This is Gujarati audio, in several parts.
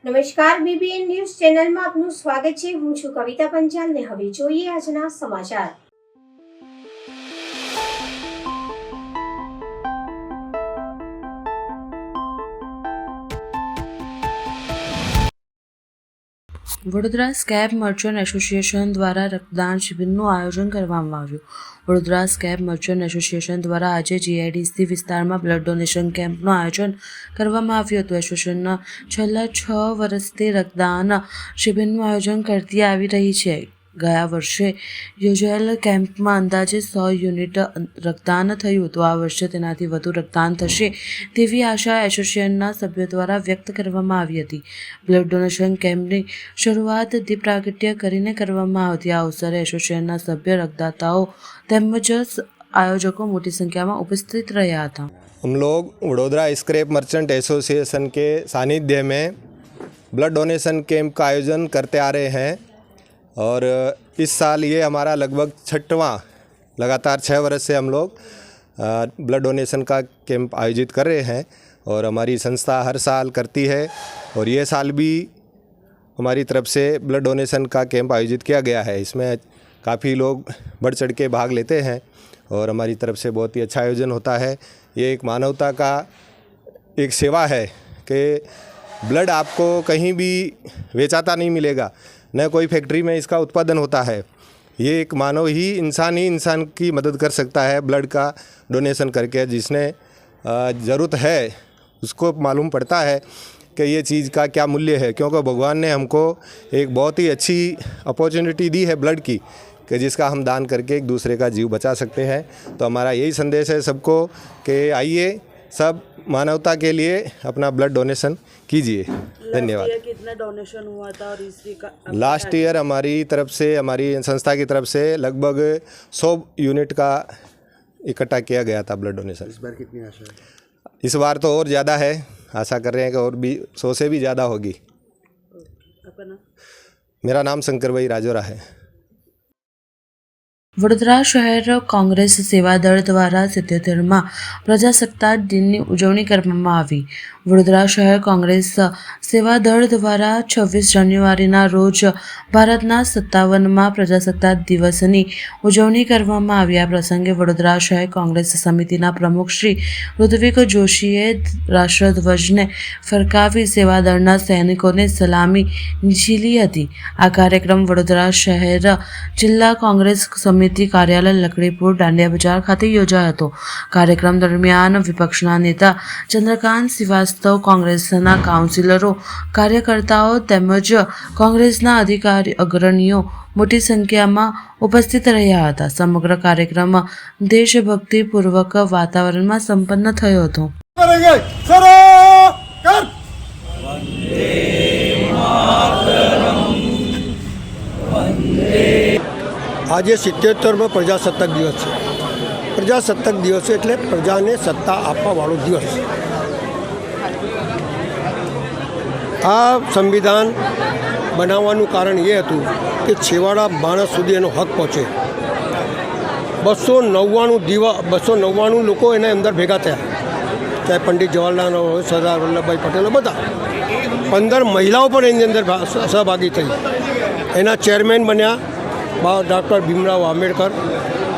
નમસ્કાર, બીબીએન ન્યૂઝ ચેનલમાં આપનું સ્વાગત છે। હું છું કવિતા પંચાલ ને હવે જોઈએ આજના સમાચાર। વડોદરા સ્કેપ મર્ચન્ટ એસોસિએશન દ્વારા રક્તદાન શિબિરનું આયોજન કરવામાં આવ્યું। વડોદરા સ્કેપ મર્ચન્ટ એસોસિએશન દ્વારા આજે જીઆઈડીસી વિસ્તારમાં બ્લડ ડોનેશન કેમ્પનું આયોજન કરવામાં આવ્યું હતું। એસોસિએશન છેલ્લા 6 વર્ષથી રક્તદાન શિબિરનું આયોજન કરતી આવી રહી છે। ગયા વર્ષે યોજાયેલ કેમ્પમાં અંદાજે 100 યુનિટ રક્તદાન થયું હતું। આ વર્ષે તેનાથી વધુ રક્તદાન થશે તેવી આશા એસોસિએશનના સભ્યો દ્વારા વ્યક્ત કરવામાં આવી હતી। બ્લડ ડોનેશન કેમ્પની શરૂઆત દીપ પ્રાગટ્ય કરીને કરવામાં આવતી। આ અવસરે એસોસિએશનના સભ્ય, રક્તદાતાઓ તેમજ आयोजकों मोटी संख्या में उपस्थित रहा था। हम लोग वडोदरा स्क्रैप मर्चेंट एसोसिएशन के सानिध्य में ब्लड डोनेशन कैंप का आयोजन करते आ रहे हैं और इस साल ये हमारा लगभग 6वां लगातार 6 वर्ष से हम लोग ब्लड डोनेशन का कैंप आयोजित कर रहे हैं और हमारी संस्था हर साल करती है और ये साल भी हमारी तरफ से ब्लड डोनेशन का कैंप आयोजित किया गया है। इसमें काफ़ी लोग बढ़ चढ़ के भाग लेते हैं और हमारी तरफ से बहुत ही अच्छा आयोजन होता है। ये एक मानवता का एक सेवा है कि ब्लड आपको कहीं भी बेचाता नहीं मिलेगा, न कोई फैक्ट्री में इसका उत्पादन होता है। ये एक मानव ही इंसान की मदद कर सकता है ब्लड का डोनेशन करके। जिसने ज़रूरत है उसको मालूम पड़ता है कि ये चीज़ का क्या मूल्य है, क्योंकि भगवान ने हमको एक बहुत ही अच्छी अपॉर्चुनिटी दी है ब्लड की कि जिसका हम दान करके एक दूसरे का जीव बचा सकते हैं। तो हमारा यही संदेश है सबको कि आइए सब मानवता के लिए अपना ब्लड डोनेशन कीजिए। धन्यवाद। कितना डोनेशन हुआ था और इसी का लास्ट ईयर हमारी तरफ से, हमारी संस्था की तरफ से लगभग 100 यूनिट का इकट्ठा किया गया था ब्लड डोनेशन। इस बार कितनी आशा है? इस बार तो और ज़्यादा है, आशा कर रहे हैं कि और भी 100 से भी ज़्यादा होगी। आपका नाम? मेरा नाम शंकर भाई राजोरा है। વડોદરા શહેર કોંગ્રેસ સેવાદળ દ્વારા 77મા પ્રજાસત્તાક દિનની ઉજવણી કરવામાં આવી। વડોદરા શહેર કોંગ્રેસ સેવાદળ દ્વારા 26 જાન્યુઆરીના રોજ ભારતના 57મા પ્રજાસત્તાક દિવસની ઉજવણી કરવામાં આવી। આ પ્રસંગે વડોદરા શહેર કોંગ્રેસ સમિતિના પ્રમુખ શ્રી ઋત્વિક જોશીએ રાષ્ટ્રધ્વજને ફરકાવી સેવાદળના સૈનિકોને સલામી ઝીલી હતી। આ કાર્યક્રમ વડોદરા શહેર જિલ્લા કોંગ્રેસ સમિતિ કાર્યાલય લકડીપુર દાંડિયા બજાર ખાતે યોજાયો હતો। કાર્યક્રમ દરમિયાન વિપક્ષના નેતા ચંદ્રકાંત શ્રીવાસ્તવ, કોંગ્રેસના કાઉન્સિલરો, કાર્યકર્તાઓ તેમજ કોંગ્રેસના અગ્રણીઓ મોટી સંખ્યામાં ઉપસ્થિત રહ્યા હતા। સમગ્ર કાર્યક્રમ દેશભક્તિપૂર્વક વાતાવરણમાં સંપન્ન થયો હતો। આજે 77મો પ્રજાસત્તાક દિવસ છે। પ્રજાસત્તાક દિવસ એટલે પ્રજાને સત્તા આપવાવાળો દિવસ। આ સંવિધાન બનાવવાનું કારણ એ હતું કે છેવાડા માણસ સુધી એનો હક પહોંચે। 299 લોકો એના અંદર ભેગા થયા, ચાહે પંડિત જવાહરલાલ હોય, સરદાર વલ્લભભાઈ પટેલ, બધા 15 મહિલાઓ પણ એની અંદર સહભાગી થઈ। એના ચેરમેન બન્યા ડૉક્ટર ભીમરાવ આંબેડકર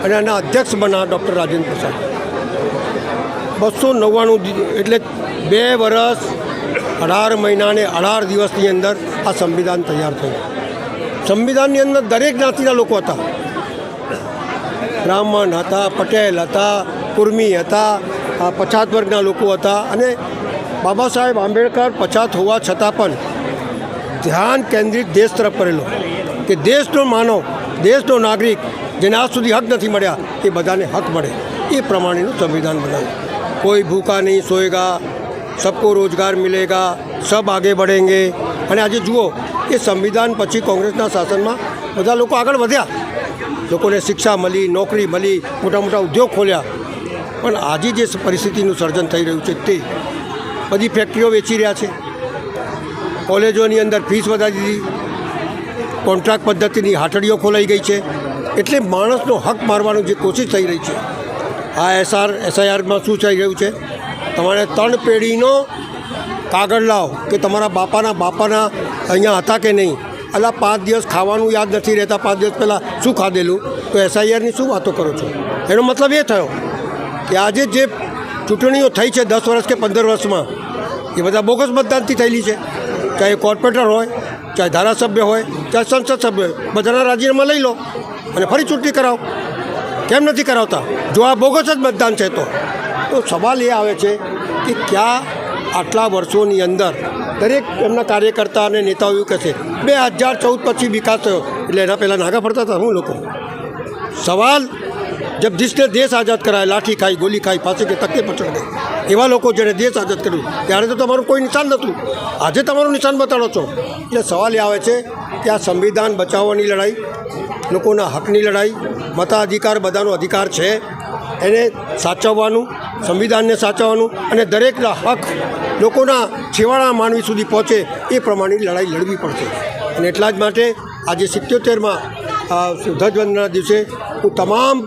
અને એના અધ્યક્ષ બન્યા ડૉક્ટર રાજેન્દ્ર પ્રસાદ। 299 એટલે 2 વર્ષ 18 મહિના અને 18 દિવસની અંદર આ સંવિધાન તૈયાર થયું। સંવિધાનની અંદર દરેક જ્ઞાતિના લોકો હતા, બ્રાહ્મણ હતા, પટેલ હતા, કુર્મી હતા, પછાત વર્ગના લોકો હતા। અને બાબા સાહેબ આંબેડકર પછાત હોવા છતાં પણ ધ્યાન કેન્દ્રિત દેશ તરફ કરેલો કે દેશનો માનવ, દેશનો નાગરિક જેને આજ સુધી હક નથી મળ્યા એ બધાને હક મળે, એ પ્રમાણેનું સંવિધાન બનાવ્યું। કોઈ ભૂખા નહીં સોએગા, સબકો રોજગાર મિલેગા, સબ આગે બઢેંગે। અને આજે જુઓ એ સંવિધાન પછી કોંગ્રેસના શાસનમાં બધા લોકો આગળ વધ્યા, લોકોને શિક્ષા મળી, નોકરી મળી, મોટા મોટા ઉદ્યોગ ખોલ્યા। પણ આજે જે પરિસ્થિતિનું સર્જન થઈ રહ્યું છે તે બધી ફેક્ટરીઓ વેચી રહ્યા છે, કોલેજોની અંદર ફીસ વધારી દીધી, કોન્ટ્રાક્ટ પદ્ધતિની હાટડીઓ ખોલાઈ ગઈ છે। એટલે માણસનો હક મારવાની જે કોશિશ થઈ રહી છે, આ એસઆઈઆરમાં શું થઈ રહ્યું છે, તમારે 3 પેઢીનો કાગળ લાવો કે તમારા બાપાના અહીંયા હતા કે નહીં, અલા 5 દિવસ ખાવાનું યાદ નથી રહેતા, 5 દિવસ પહેલાં શું ખાધેલું, તો SIRની શું વાતો કરો છો? એનો મતલબ એ થયો કે આજે જે ચૂંટણીઓ થઈ છે 10 વર્ષ કે 15 વર્ષમાં એ બધા બોગસ મતદાનથી થયેલી છે. ચાહે કોર્પોરેટર હોય, ચાહે ધારાસભ્ય હોય, ચાહે સંસદ સભ્ય હોય, બધાના રાજીનામા લઈ લો અને ફરી ચૂંટણી કરાવો. કેમ નથી કરાવતા જો આ બોગસ જ મતદાન છે? તો સવાલ એ આવે છે કે ક્યાં આટલા વર્ષોની અંદર દરેક એમના કાર્યકર્તા અને નેતાઓ એવું કહેશે 2014 પછી વિકાસ થયો, એટલે એના પહેલાં નાગા ફરતા હતા હું લોકો. સવાલ જબ जिसने देश आज़ाद कराया लाठी खाई, गोली खाई, फांसी के तख्ते पर चढ़ गए, એવા લોકો જેણે દેશ આઝાદ કર્યું ત્યારે તો તમારું કોઈ નિશાન નહોતું, આજે તમારું નિશાન બતાડો છો. એટલે સવાલ એ આવે છે કે આ સંવિધાન બચાવવાની લડાઈ, લોકોના હકની લડાઈ, મતાધિકાર બધાનો અધિકાર છે, એને સાચવવાનું, સંવિધાનને સાચવવાનું અને દરેકના હક લોકોના છેવાડા માનવી સુધી પહોંચે એ પ્રમાણેની લડાઈ લડવી પડશે. અને એટલા જ માટે આજે 77માં ધ્વજવંદનના દિવસે હું તમામ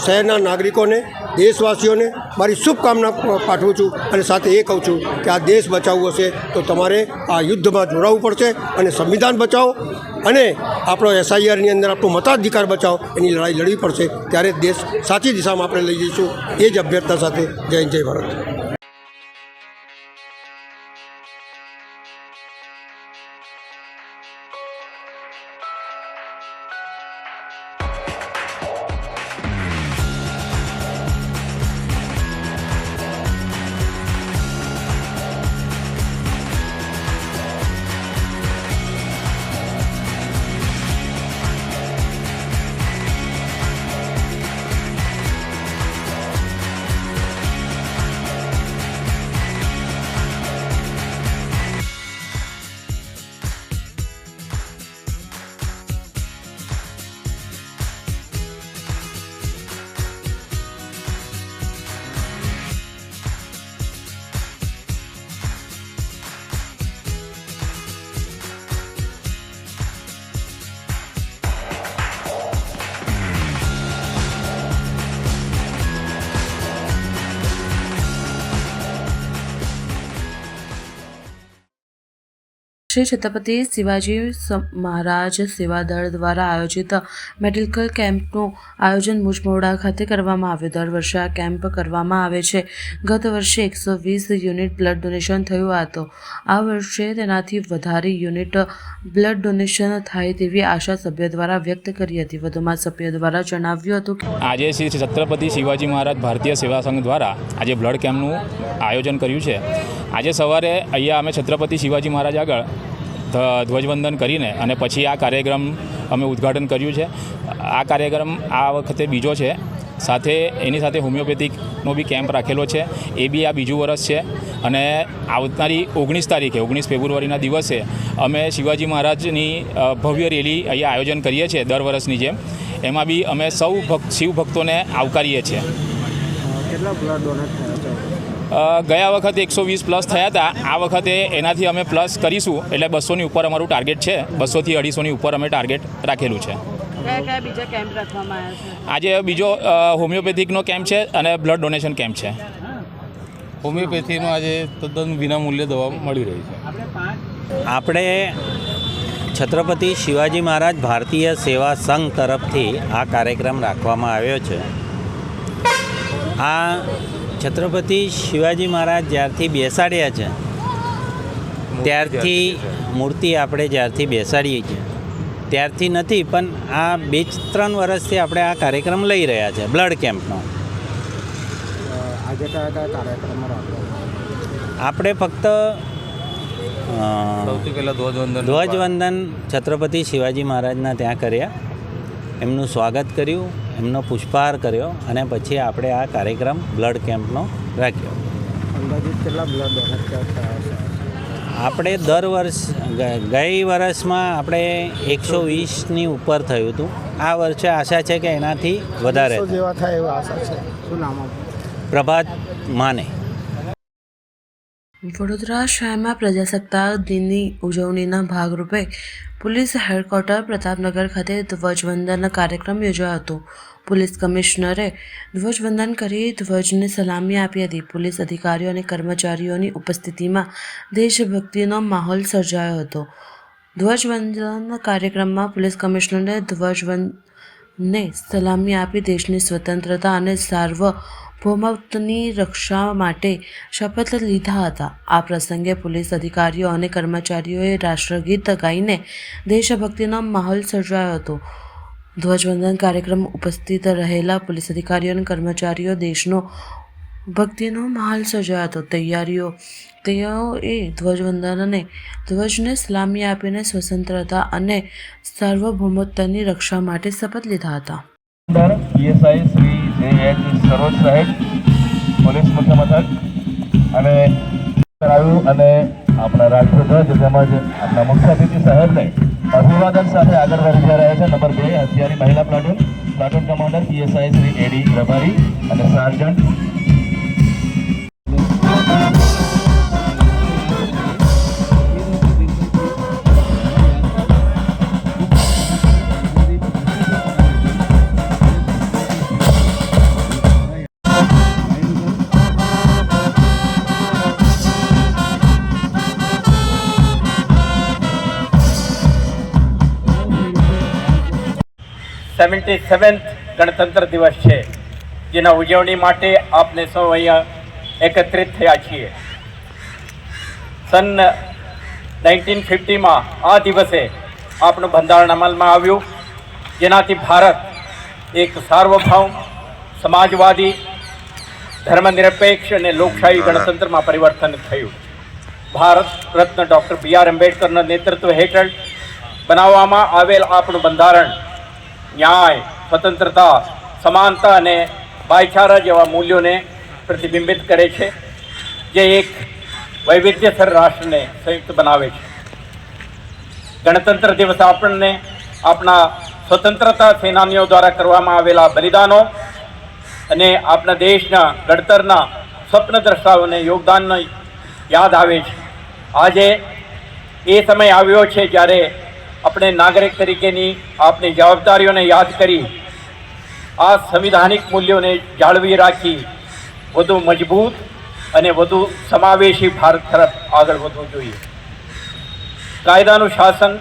શહેરના નાગરિકોને, દેશવાસીઓને મારી શુભકામના પાઠવું છું અને સાથે એ કહું છું કે આ દેશ બચાવવો હશે તો તમારે આ યુદ્ધમાં જોડાવવું પડશે અને સંવિધાન બચાવો અને આપણો SIRની અંદર આપણો મતાધિકાર બચાવો એની લડાઈ લડવી પડશે. ત્યારે દેશ સાચી દિશામાં આપણે લઈ જઈશું. એ જ અભ્યર્થના સાથે જય જય ભારત. શ્રી છત્રપતિ શિવાજી મહારાજ સેવા દળ દ્વારા આયોજિત મેડિકલ કેમ્પનું આયોજન મુજમોડા ખાતે કરવામાં આવ્યું. દર વર્ષે આ કેમ્પ કરવામાં આવે છે. ગત વર્ષે 120 યુનિટ બ્લડ ડોનેશન થયું હતું. આ વર્ષે તેનાથી વધારે યુનિટ બ્લડ ડોનેશન થાય તેવી આશા સભ્યો દ્વારા વ્યક્ત કરી હતી. વધુમાં સભ્યો દ્વારા જણાવ્યું હતું કે આજે શ્રી છત્રપતિ શિવાજી મહારાજ ભારતીય સેવા સંઘ દ્વારા આજે બ્લડ કેમ્પનું આયોજન કર્યું છે. આજે સવારે અહીંયા અમે છત્રપતિ શિવાજી મહારાજ આગળ ધ્વજવંદન કરીને અને પછી આ કાર્યક્રમ અમે ઉદ્ઘાટન કર્યું છે. આ કાર્યક્રમ આ વખતે બીજો છે. સાથે એની સાથે હોમિયોપેથિકનો બી કેમ્પ રાખેલો છે. એ બી આ બીજું વર્ષ છે. અને આવનારી 19 તારીખે 19 ફેબ્રુઆરીના દિવસે અમે શિવાજી મહારાજની ભવ્ય રેલી અહીંયા આયોજન કરીએ છીએ દર વર્ષની જેમ. એમાં બી અમે સૌ શિવ ભક્તોને આવકારીએ છીએ. કેટલા બ્લડ ડોનેટ થયા છે? ગયા વખતે 120 પ્લસ થયા હતા. આ વખતે એનાથી અમે પ્લસ કરીશું, એટલે 200ની ઉપર અમારું ટાર્ગેટ છે. 200 થી 250ની ઉપર અમે ટાર્ગેટ રાખેલું છે. કયા કયા બીજા કેમ્પ રાખવામાં આવ્યા છે? આજે બીજો હોમિયોપેથિકનો કેમ્પ છે અને બ્લડ ડોનેશન કેમ્પ છે. હોમિયોપેથીમાં આજે તદ્દન વિનામૂલ્યે દવા મળી રહી છે. આપણે છત્રપતિ શિવાજી મહારાજ ભારતીય સેવા સંઘ તરફથી આ કાર્યક્રમ રાખવામાં આવ્યો છે. આ છત્રપતિ શિવાજી મહારાજ જ્યારથી બેસાડ્યા છે ત્યારથી મૂર્તિ આપણે જ્યારથી બેસાડીએ છીએ ત્યારથી નથી, પણ આ 2-3 વર્ષથી આપણે આ કાર્યક્રમ લઈ રહ્યા છે બ્લડ કેમ્પનો. આજે કયા કયા કાર્યક્રમો રાખવામાં? આપણે ફક્ત સૌથી પહેલાં ધ્વજવંદન છત્રપતિ શિવાજી મહારાજના ત્યાં કર્યા, એમનું સ્વાગત કર્યું, એમનો પુષ્પહાર કર્યો અને પછી આપણે આ કાર્યક્રમ બ્લડ કેમ્પનો રાખ્યો. અંદાજિત કેટલા બ્લડ ડોનેટ થયા છે? આપણે દર વર્ષ ગઈ વર્ષમાં આપણે 120ની ઉપર થયું હતું. આ વર્ષે આશા છે કે એનાથી વધારે જેવા થાય એવી આશા છે. શું નામ આપનું? પ્રભાત માને. વડોદરા શહેરમાં પ્રજાસત્તાક દિનની ઉજવણીના ભાગરૂપે પોલીસ હેડક્વાર્ટર પ્રતાપનગર ખાતે ધ્વજવંદન કાર્યક્રમ યોજાયો હતો. પોલીસ કમિશનરે ધ્વજવંદન કરી ધ્વજને સલામી આપી હતી. પોલીસ અધિકારીઓ અને કર્મચારીઓની ઉપસ્થિતિમાં દેશભક્તિનો માહોલ સર્જાયો હતો. ધ્વજવંદન કાર્યક્રમમાં પોલીસ કમિશનરે ધ્વજને સલામી આપી દેશની સ્વતંત્રતા અને સાર્વભૌમત્વની રક્ષા માટે શપથ લીધા હતા. આ પ્રસંગે પોલીસ અધિકારીઓ અને કર્મચારીઓએ રાષ્ટ્રગીત ગાઈને દેશભક્તિનો માહોલ સર્જાયો હતો. ધ્વજવંદન કાર્યક્રમ ઉપસ્થિત રહેલા પોલીસ અધિકારીઓ અને કર્મચારીઓ દેશનો ભક્તિનો માહોલ સર્જાયો હતો. તેઓએ ધ્વજને સલામી આપીને સ્વતંત્રતા અને સાર્વભૌમત્વની રક્ષા માટે શપથ લીધા હતા. પીએસઆઈ શ્રી જે.એચ. સરોજ સાહેબ પોલીસ મુખ્ય મથક અને કરાવ્યું અને આપણા રાષ્ટ્રધ્વજ તેમજ આપણા મુખ્ય અતિથિ સાહેબને અભિવાદન સાથે આગળ વધી રહ્યા છે. નંબર 2 હથિયારી મહિલા પ્લાટૂન કમાન્ડર પીએસઆઈ શ્રી એડી પ્રભારી અને સાર્જન્ટ ગણતંત્ર દિવસ છે, જેના ઉજવણી માટે આપને સૌ અહીંયા એકત્રિત થયા છીએ. સન 1950માં આ દિવસે આપણું બંધારણ અમલમાં આવ્યું, જેનાથી ભારત એક સાર્વભૌમ, સમાજવાદી, ધર્મનિરપેક્ષ અને લોકશાહી ગણતંત્રમાં પરિવર્તન થયું. Bharat Ratna doctor B.R. આંબેડકરના નેતૃત્વ હેઠળ બનાવવામાં આવેલ આપણું બંધારણ ન્યાય, સ્વતંત્રતા, સમાનતા અને ભાઈચારા જેવા મૂલ્યોને પ્રતિબિંબિત કરે છે, જે એક વૈવિધ્યસર રાષ્ટ્રને સંયુક્ત બનાવે છે. ગણતંત્ર દિવસ આપણને આપણા સ્વતંત્રતા સેનાનીઓ દ્વારા કરવામાં આવેલા બલિદાનો અને આપણા દેશના ઘડતરના સ્વપ્નદ્રષ્ટાઓને યોગદાનનો યાદ આવે છે. આજે એ સમય આવ્યો છે જ્યારે આપણે નાગરિક તરીકેની આપણી જવાબદારીઓને યાદ કરી આ સંવિધાનિક મૂલ્યોને જાળવી રાખી વધુ મજબૂત અને વધુ સમાવેશી ભારત તરફ આગળ વધવું જોઈએ. કાયદાનું શાસન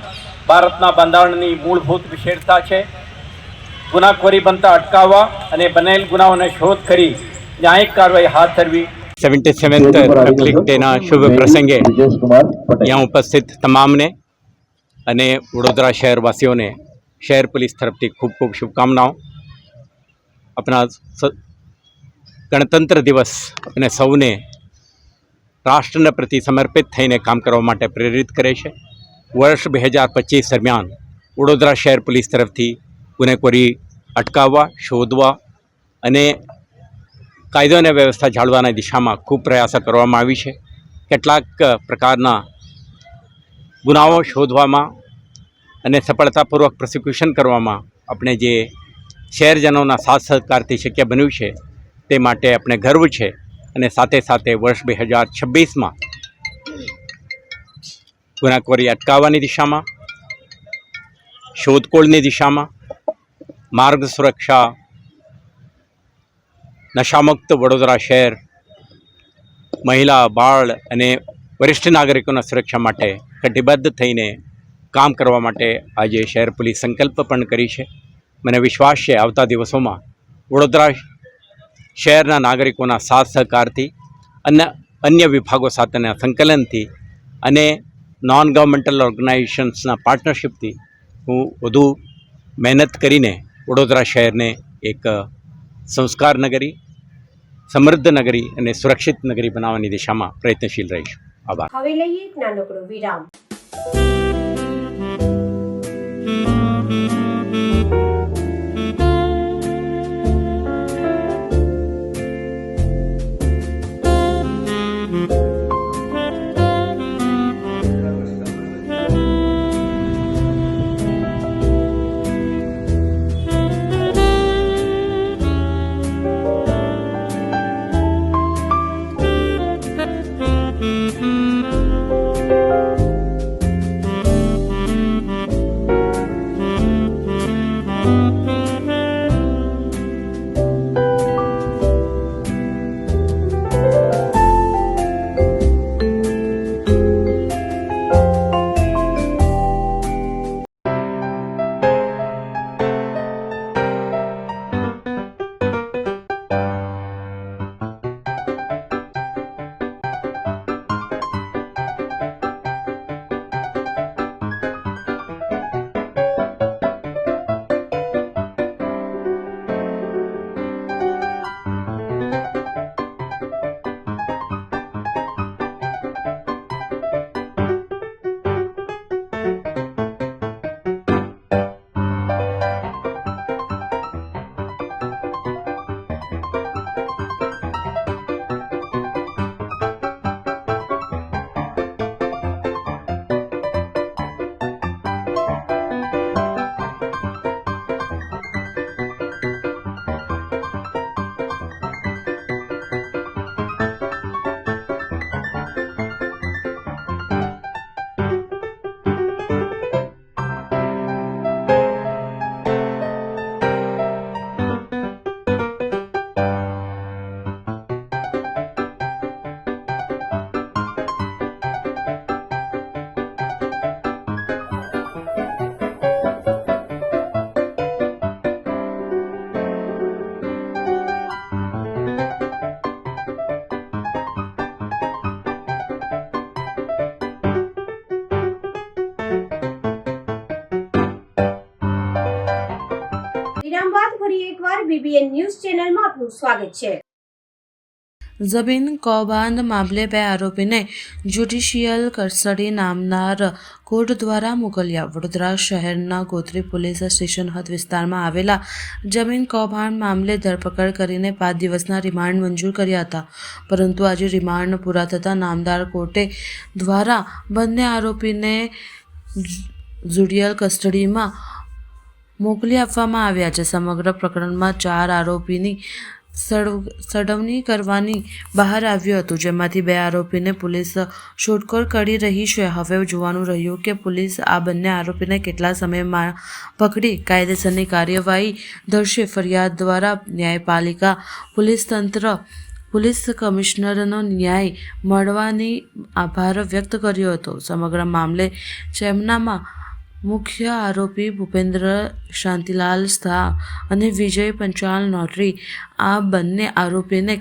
ભારતના બંધારણની મૂળભૂત વિશેષતા છે. ગુનાખોરી બનતા અટકાવવા અને બનેલ ગુનાઓને શોધ કરી ન્યાયિક કાર્યવાહી હાથ ધરવી. 77th રિપબ્લિક ડેના શુભ પ્રસંગે यहाँ ઉપસ્થિત તમામને અને વડોદરા શહેરવાસીઓને શહેર પોલીસ તરફથી ખૂબ ખૂબ શુભકામનાઓ. આપણા ગણતંત્ર દિવસ અને સૌને રાષ્ટ્રના પ્રતિ સમર્પિત થઈને કામ કરવા માટે પ્રેરિત કરે છે. વર્ષ 2025 દરમિયાન વડોદરા શહેર પોલીસ તરફથી ગુનેખોરી અટકાવવા, શોધવા અને કાયદો અને વ્યવસ્થા જાળવવાની દિશામાં ખૂબ પ્રયાસો કરવામાં આવી છે. કેટલાક પ્રકારના ગુનાઓ શોધવામાં અને સફળતાપૂર્વક પ્રોસિક્યુશન કરવામાં આપણે જે શહેરજનોના સાથ સહકારથી શક્ય બન્યું છે, તે માટે આપણે ગર્વ છે. અને સાથે સાથે વર્ષ 2026માં ગુનાખોરી અટકાવવાની દિશામાં, શોધખોળની દિશામાં, માર્ગ સુરક્ષા, નશામુક્ત વડોદરા શહેર, મહિલા, બાળ અને વરિષ્ઠ નાગરિકોના સુરક્ષા માટે કટિબદ્ધ થઈને કામ કરવા માટે આજે શહેર પોલીસ સંકલ્પ પણ કરી છે. મને વિશ્વાસ છે આવતા દિવસોમાં વડોદરા શહેરના નાગરિકોના સાથ સહકારથી અને અન્ય વિભાગો સાથેના સંકલનથી અને નોન ગવર્મેન્ટલ ઓર્ગેનાઇઝેશન્સના પાર્ટનરશિપથી હું વધુ મહેનત કરીને વડોદરા શહેરને એક સંસ્કાર નગરી, સમૃદ્ધ નગરી અને સુરક્ષિત નગરી બનાવવાની દિશામાં પ્રયત્નશીલ રહીશું. આભાર. હવે લઈએ એક નાનકડો વિરામ. વિરામ બાદ ફરી એકવાર BBN ન્યૂઝ ચેનલમાં આપનું સ્વાગત છે. જમીન કૌભાંડ મામલે 2 આરોપીને જ્યુડિશિયલ કસ્ટડી નામદાર કોર્ટ દ્વારા મોકલ્યા. વડોદરા શહેરના ગોત્રી પોલીસ સ્ટેશન હદ વિસ્તારમાં આવેલા જમીન કૌભાંડ મામલે ધરપકડ કરીને 5 દિવસના રિમાન્ડ મંજૂર કર્યા હતા, પરંતુ આજે રિમાન્ડ પૂરા થતાં નામદાર કોર્ટે દ્વારા બંને આરોપીને જ્યુડિશિયલ કસ્ટડીમાં મોકલી આપવામાં આવ્યા છે. સમગ્ર પ્રકરણમાં 4 આરોપીની સળવણી કરવાની બહાર આવ્યું હતું, જેમાંથી 2 આરોપીને પોલીસ શોધખોળ કરી રહી છે. હવે જોવાનું રહ્યું કે પોલીસ આ બંને આરોપીને કેટલા સમયમાં પકડી કાયદેસરની કાર્યવાહી ધરશે. ફરિયાદ દ્વારા ન્યાયપાલિકા, પોલીસ તંત્ર, પોલીસ કમિશનરનો ન્યાય મળવાની આભાર વ્યક્ત કર્યો હતો. સમગ્ર મામલે ચેમ્નામાં મુખ્ય આરોપી ભૂપેન્દ્ર શાંતિલાલ શાહ અને વિજય પંચાલ નોટરી આ બંને આરોપીને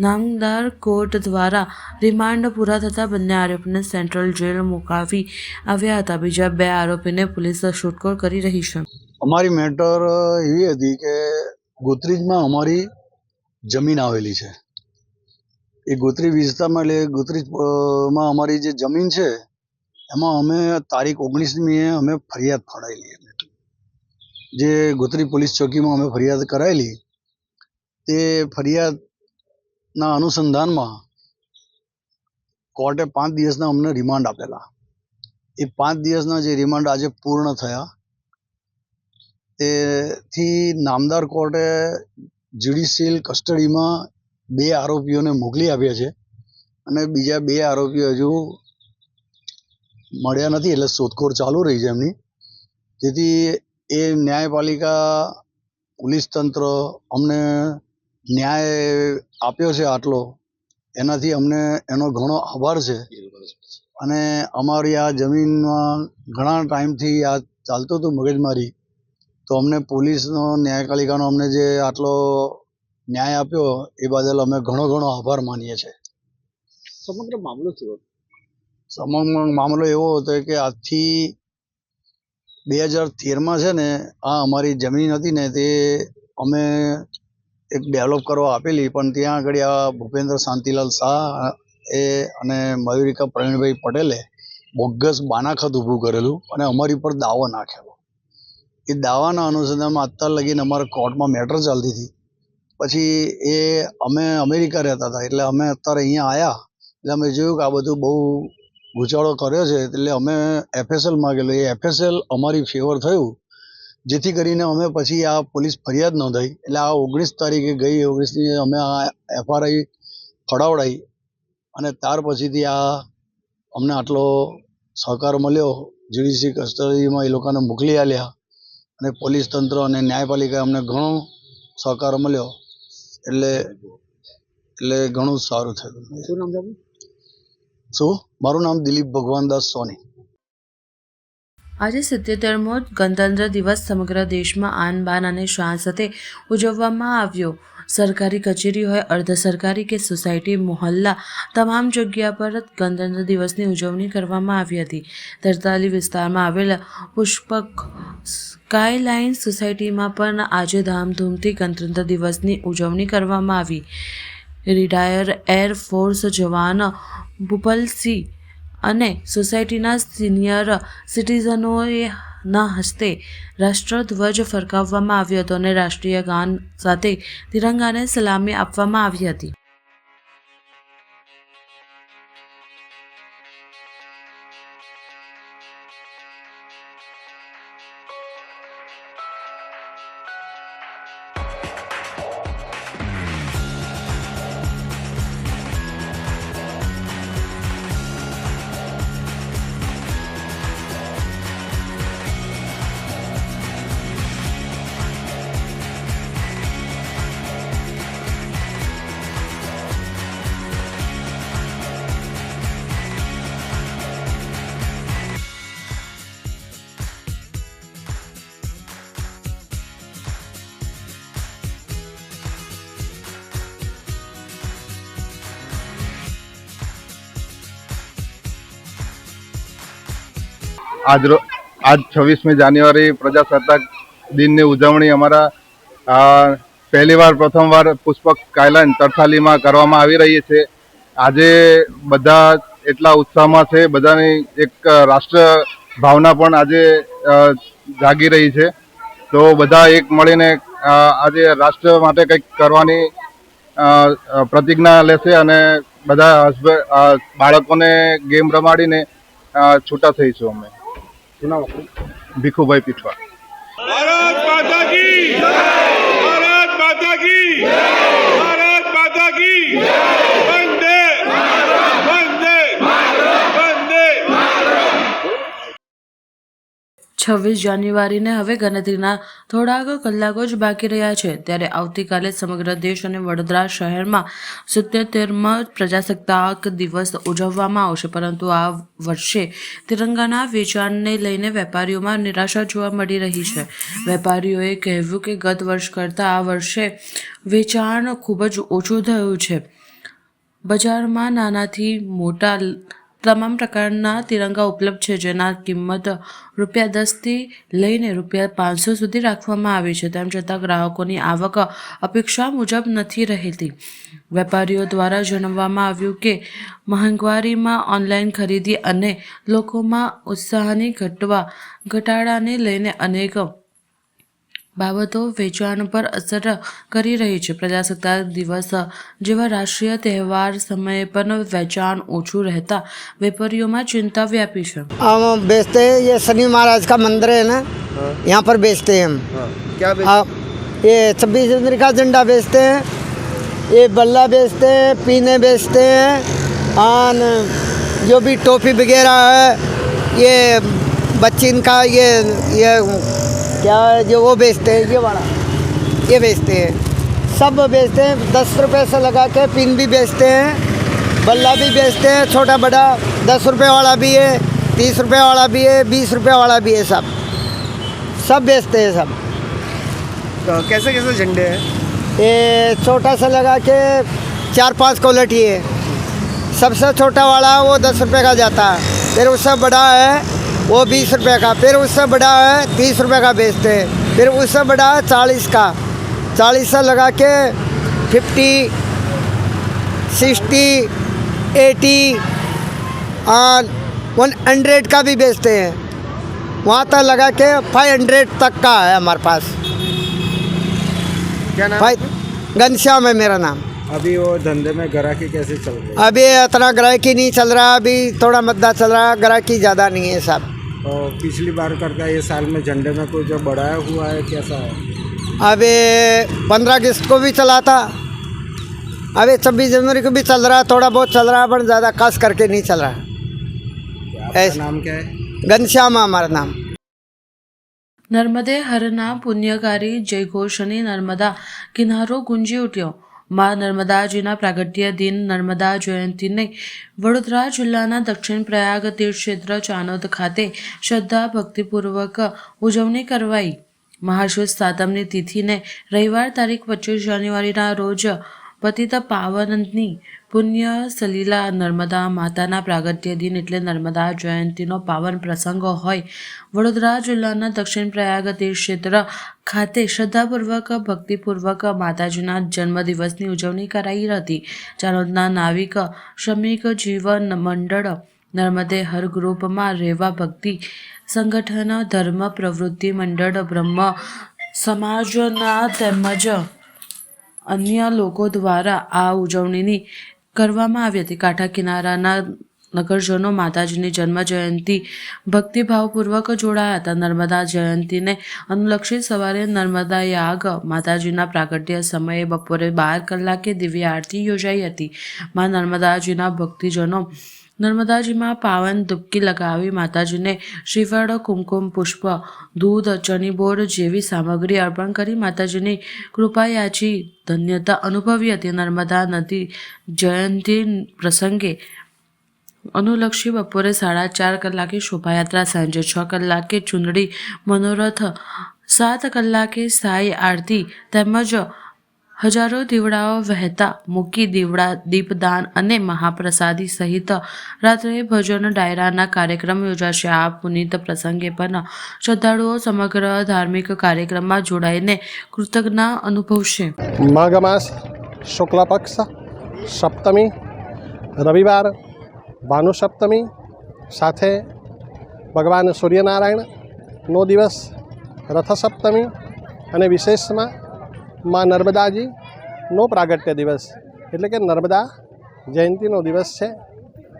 નામદાર કોર્ટ દ્વારા રિમાન્ડ પૂરા થતાં બંને આરોપીને સેન્ટ્રલ જેલ મોકલવી આવ્યા હતા. બીજા 2 આરોપીને પોલીસ શોધખોળ કરી રહી છે. અમારી મેટર એવી હતી કે ગોત્રીજમાં અમારી જમીન આવેલી છે. એ ગોત્રી વિસ્તારમાં એટલે ગોત્રીજમાં અમારી જે જમીન છે એમાં અમે તારીખ 19મીએ અમે ફરિયાદ ફાળવેલી. જે ગોત્રી પોલીસ ચોકીમાં અમે ફરિયાદ કરાયેલી, તે ફરિયાદના અનુસંધાનમાં કોર્ટે 5 દિવસના અમને રિમાન્ડ આપેલા. એ 5 દિવસના જે રિમાન્ડ આજે પૂર્ણ થયા, તેથી નામદાર કોર્ટે જ્યુડિશિયલ કસ્ટડીમાં 2 આરોપીઓને મોકલી આપ્યા છે અને બીજા 2 આરોપીઓ હજુ મળ્યા નથી, એટલે શોધખોળ ચાલુ રહી છે એમની. જેથી એ ન્યાયપાલિકા, પોલીસ તંત્ર અમને ન્યાય આપ્યો છે આટલો, એનાથી અમને એનો ઘણો આભાર છે. અને અમારી આ જમીનમાં ઘણા ટાઈમથી આ ચાલતું હતું મગજમારી, તો અમને પોલીસનો, ન્યાયપાલિકાનો અમને જે આટલો ન્યાય આપ્યો એ બદલ અમે ઘણો આભાર માનીએ છીએ. સમગ્ર મામલો શું હતો? સમગ્ર મામલો એવો હતો કે આજથી 2013માં છે ને, આ અમારી જમીન હતી ને તે અમે એક ડેવલપ કરવા આપેલી, પણ ત્યાં આગળ આ ભૂપેન્દ્ર શાંતિલાલ શાહ અને મયુરિકા પ્રવીણભાઈ પટેલે બોગસ બાનાખત ઊભું કરેલું અને અમારી પર દાવો નાખેલો. એ દાવાના અનુસંધાનમાં અત્યાર લગીને અમારા કોર્ટમાં મેટર ચાલતી હતી. પછી અમે અમેરિકા રહેતા હતા, એટલે અમે અત્યારે અહીંયા આવ્યા, એટલે અમે જોયું કે આ બધું બહુ ઘૂંચાળો કર્યો છે, એટલે અમે FSL માગેલું. એ FSL અમારી ફેવર થયું, જેથી કરીને અમે પછી આ પોલીસ ફરિયાદ નોંધાઈ. એટલે આ 19 તારીખે ગઈ 19ની અમે આ FRI ખડાવડાવી અને ત્યાર પછીથી આ અમને આટલો સહકાર મળ્યો. જ્યુડિશિયલ કસ્ટડીમાં એ લોકોને મોકલી આલ્યા અને પોલીસ તંત્ર અને ન્યાયપાલિકાએ અમને ઘણો સહકાર મળ્યો, એટલે ઘણું સારું થયું. શું નામ છે? મારું નામ દિલીપ ભગવાનદાસ સોની. આજે 77મો ગણતંત્ર દિવસ સમગ્ર દેશમાં આન બાન અને શાન સાથે ઉજવવામાં આવ્યો. સરકારી કચેરી હોય, અર્ધ સરકારી કે સોસાયટી, મોહલ્લા, તમામ જગ્યા પર ગણતંત્ર દિવસની ઉજવણી કરવામાં આવી હતી. તરતાલી વિસ્તારમાં આવેલ પુષ્પક સ્કાયલાઇન સોસાયટીમાં પણ આજે ધામધૂમથી ગણતંત્ર દિવસની ઉજવણી કરવામાં આવી. રિટાયર એરફોર્સ જવાન ભૂપલસિંહ અને સોસાયટીના સિનિયર સિટીઝનોના હસ્તે રાષ્ટ્રધ્વજ ફરકાવવામાં આવ્યો હતો અને રાષ્ટ્રીય ગાન સાથે તિરંગાને સલામી આપવામાં આવી હતી. આજ 26મી જાન્યુઆરી પ્રજાસત્તાક દિનની ઉજવણી અમારા પહેલીવાર પ્રથમવાર પુષ્પક સ્કાયલાઇન તરસાલીમાં કરવામાં આવી રહી છે. આજે બધા એટલા ઉત્સાહમાં છે, બધાની એક રાષ્ટ્ર ભાવના પણ આજે જાગી રહી છે. તો બધા એક મળીને આજે રાષ્ટ્ર માટે કંઈક કરવાની પ્રતિજ્ઞા લેશે અને બધા બાળકોને ગેમ રમાડીને છૂટા થઈશું. અમે શું નામ આપનું? ભીખુભાઈ પીઠવા. ભારત માતા કી જય, ભારત માતા કી જય, ભારત માતા કી જય, વંદે વંદે વંદે. 26 જાન્યુઆરીને હવે ગણતરીના થોડાક કલાકો જ બાકી રહ્યા છે, ત્યારે આવતીકાલે સમગ્ર દેશ અને વડોદરા શહેરમાં 77માં પ્રજાસત્તાક દિવસ ઉજવવામાં આવશે. પરંતુ આ વર્ષે તિરંગાના વેચાણને લઈને વેપારીઓમાં નિરાશા જોવા મળી રહી છે. વેપારીઓએ કહેવું કે ગત વર્ષ કરતાં આ વર્ષે વેચાણ ખૂબ જ ઓછું થયું છે. બજારમાં નાનાથી મોટા તમામ પ્રકારના તિરંગા ઉપલબ્ધ છે, જેના કિંમત ₹10થી લઈને ₹500 સુધી રાખવામાં આવી છે. તેમ છતાં ગ્રાહકોની આવક અપેક્ષા મુજબ નથી રહેતી. વેપારીઓ દ્વારા જણાવવામાં આવ્યું કે મોંઘવારીમાં ઓનલાઈન ખરીદી અને લોકોમાં ઉત્સાહની ઘટાડાને લઈને અનેક બાબતો વેચાણ પર અસર કરી રહી છે. પ્રજાસત્તાક દિવસ જેવા રાષ્ટ્રીય તહેવાર સમયે પણ વેચાણ ઓછું રહેતા વેપારીઓમાં ચિંતા વ્યાપી છે. हम बेचते हैं, ये शनि महाराज का मंदिर है ना, यहाँ पर बेचते हैं हम. क्या ये 26 जनवरी का झंडा बेचते हैं, ये बल्ला बेचते हैं, पीने बेचते हैं, और जो भी टोपी वगैरह है, ये बच्चिन का ये क्या है जो वो बेचते हैं, ये वाला ये बेचते हैं, सब बेचते हैं. 10 रुपये से लगा के पिन भी बेचते हैं, बल्ला भी बेचते हैं, छोटा बड़ा 10 रुपये वाला भी है, 30 रुपये वाला भी है, 20 रुपये वाला भी है, सब बेचते हैं सब. तो कैसे कैसे झंडे हैं? ये छोटा सा लगा के 4-5 क्वालिटी है. सबसे छोटा वाला वो 10 रुपये का जाता है, फिर उससे बड़ा है वो 20 रुपये का, फिर उससे बड़ा है 30 रुपये का बेचते हैं, फिर उससे बड़ा है 40 का. 40 से लगा के 50, 60, 80 और 100 का भी बेचते हैं. वहाँ तक लगा के 500 तक का है हमारे पास. क्या नाम? घनश्याम है मेरा नाम. अभी वो धंधे में ग्राहकी कैसे चल रही है? अभी इतना ग्राहकी नहीं चल रहा, अभी थोड़ा मद्दा चल रहा, ग्राहकी ज़्यादा नहीं है साहब. और पिछली बार करता है ये साल में झंडे में कोई जो बढ़ाया हुआ है, कैसा है? अभी 15 अगस्त को भी चला था, अभी 26 जनवरी को भी चल रहा, थोड़ा बहुत चल रहा, पर ज़्यादा खास करके नहीं चल रहा. आपका नाम क्या है? घनश्याम हमारा नाम. નર્મદે હરના પુણ્યકારી જયઘોષની નર્મદા કિનારો ગુંજી ઉઠ્યો. મા નર્મદાજીના પ્રાગટ્ય દિન નર્મદા જયંતિને વડોદરા જિલ્લાના દક્ષિણ પ્રયાગ તીર્થક્ષેત્ર ચાનોદ ખાતે શ્રદ્ધા ભક્તિપૂર્વક ઉજવણી કરવાઈ. મહાશુદ્ધ સાતમની તિથિને રવિવાર તારીખ 25 જાન્યુઆરીના રોજ પતિત પાવનની પુણ્ય સલીલા નર્મદા માતાના પ્રાગટ્ય દિન એટલે નર્મદા જયંતિનો પાવન પ્રસંગ હોય વડોદરા જિલ્લાના દક્ષિણ પ્રયાગ તીર્થક્ષેત્ર ખાતે શ્રદ્ધાપૂર્વક ભક્તિપૂર્વક માતાજીના જન્મદિવસની ઉજવણી કરાઈ હતી. ચાનોદના નાવિક શ્રમિક જીવન મંડળ નર્મદે હર ગ્રુપમાં રહેવા ભક્તિ સંગઠન ધર્મ પ્રવૃત્તિ મંડળ બ્રહ્મ સમાજના તેમજ અન્ય લોકો દ્વારા આ ઉજવણીની કરવામાં આવી હતી. કાંઠા કિનારાના નગરજનો માતાજીની જન્મ જયંતિ ભક્તિભાવપૂર્વક જોડાયા હતા. નર્મદા જયંતિને અનુલક્ષી સવારે નર્મદા યાગ માતાજીના પ્રાગટ્ય સમયે બપોરે 12 કલાકે દિવ્ય આરતી યોજાઈ હતી. મા નર્મદાજીના ભક્તિજનો નર્મદાજીમાં પાવન ડૂબકી લગાવી માતાજીને શ્રીફળ, કુમકુમ, પુષ્પ, દૂધ, ચણીબોર જેવી સામગ્રી અર્પણ કરી માતાજીની કૃપા યાચી ધન્યતા અનુભવી હતી. નર્મદા નદી જયંતિ પ્રસંગે અનુલક્ષી બપોરે 4:30 કલાકે શોભાયાત્રા, સાંજે 6 કલાકે ચુંદડી મનોરથ, 7 કલાકે સાઈ આરતી તેમજ હજારો દીવડાઓ વહેતા મૂકી દીપદાન અને મહાપ્રસાદી સહિત રાત્રે ભજન ડાયરાના કાર્યક્રમ યોજાશે. આ પુનિત પ્રસંગે પણ શ્રદ્ધાળુઓ સમગ્ર ધાર્મિક કાર્યક્રમમાં જોડાઈને કૃતજ્ઞતા અનુભવશે. માઘ માસ શુક્લ પક્ષ સપ્તમી રવિવાર ભાનુ સપ્તમી સાથે ભગવાન સૂર્યનારાયણનો દિવસ રથ સપ્તમી અને વિશેષમાં માં નર્મદાજીનો પ્રાગટ્ય દિવસ એટલે કે નર્મદા જયંતિનો દિવસ છે.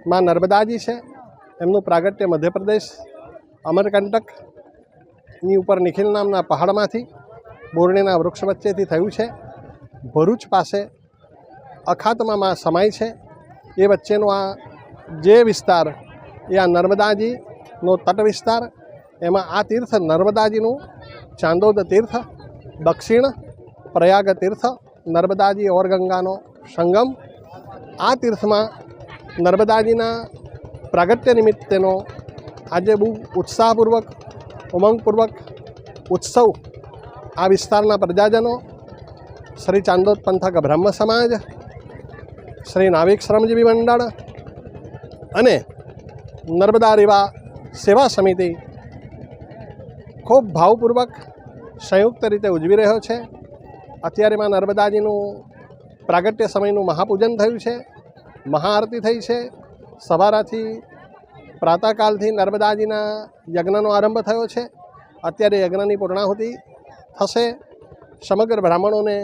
માં નર્મદાજી છે એમનું પ્રાગટ્ય મધ્યપ્રદેશ અમરકંટકની ઉપર નિખિલ નામના પહાડમાંથી બોરણીના વૃક્ષ વચ્ચેથી થયું છે. ભરૂચ પાસે અખાતમાં માં સમાય છે એ વચ્ચેનો આ જે વિસ્તાર એ આ નર્મદાજીનો તટ વિસ્તાર. એમાં આ તીર્થ નર્મદાજીનું ચાંદોદ તીર્થ, દક્ષિણ પ્રયાગ તીર્થ, નર્મદાજી ઓર ગંગાનો સંગમ. આ તીર્થમાં નર્મદાજીના પ્રાગટ્ય નિમિત્તેનો આજે બહુ ઉત્સાહપૂર્વક ઉમંગપૂર્વક ઉત્સવ આ વિસ્તારના પ્રજાજનો, શ્રી ચાંદોદ પંથક બ્રહ્મ સમાજ, શ્રી નાવિક શ્રમજીવી મંડળ અને નર્મદા રેવા સેવા સમિતિ ખૂબ ભાવપૂર્વક સંયુક્ત રીતે ઉજવી રહ્યો છે. અત્યારે માં નર્મદાજીનું પ્રાગટ્ય સમયનું મહાપૂજન થયું છે, મહાઆરતી થઈ છે. સવારથી પ્રાતઃકાલથી નર્મદાજીના યજ્ઞનો આરંભ થયો છે. અત્યારે યજ્ઞની પૂર્ણાહુતિ થશે. સમગ્ર બ્રાહ્મણોને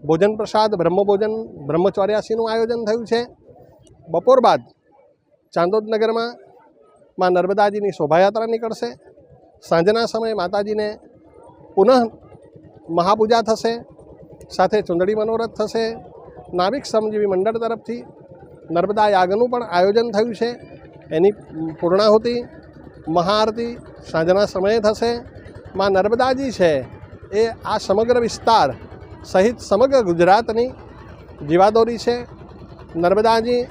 ભોજન પ્રસાદ બ્રહ્મભોજન બ્રહ્મચૌર્યાસીનું આયોજન થયું છે. બપોર બાદ ચાંદોદ નગરમાં માં નર્મદાજીની શોભાયાત્રા નીકળશે. સાંજના સમયે માતાજીને પુનઃ મહાપૂજા થશે, સાથે ચૂંદડી મનોરથ થશે. નાવિક શ્રમજીવી મંડળ તરફથી નર્મદા યાગનું પણ આયોજન થયું છે. એની પૂર્ણાહુતિ મહાઆરતી સાંજના સમયે થશે. માં નર્મદાજી છે એ આ સમગ્ર વિસ્તાર સહિત સમગ્ર ગુજરાતની જીવાદોરી છે. નર્મદાજી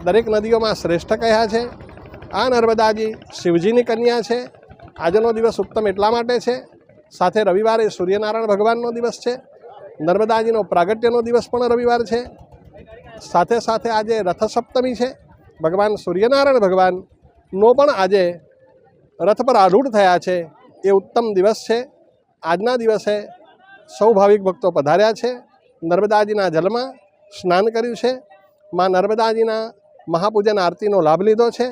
દરેક નદીઓમાં શ્રેષ્ઠ કહ્યા છે. આ નર્મદાજી શિવજીની કન્યા છે. આજનો દિવસ ઉત્તમ એટલા માટે છે, સાથે રવિવારે સૂર્યનારાયણ ભગવાનનો દિવસ છે. નર્મદાજીનો પ્રાગટ્યનો દિવસ પણ રવિવાર છે. સાથે સાથે આજે રથ સપ્તમી છે. ભગવાન સૂર્યનારાયણ ભગવાનનો પણ આજે રથ પર આરૂઢ થયા છે. એ ઉત્તમ દિવસ છે. આજના દિવસે સૌ ભાવિક ભક્તો પધાર્યા છે. નર્મદાજીના જલમાં સ્નાન કર્યું છે. માં નર્મદાજીના મહાપૂજન આરતીનો લાભ લીધો છે.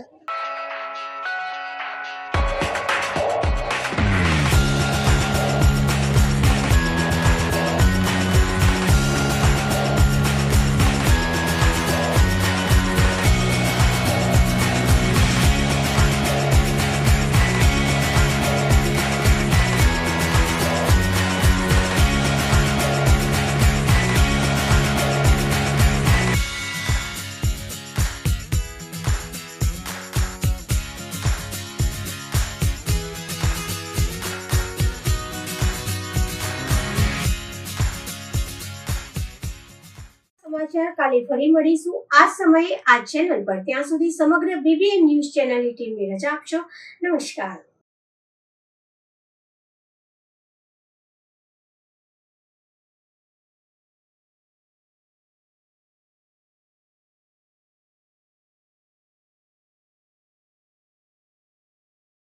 સમાચાર કાલે ફરી મળીશું આ સમયે આ ચેનલ પર. ત્યાં સુધી સમગ્ર BBN ન્યૂઝ ચેનલની ટીમને રજા આપશો. નમસ્કાર.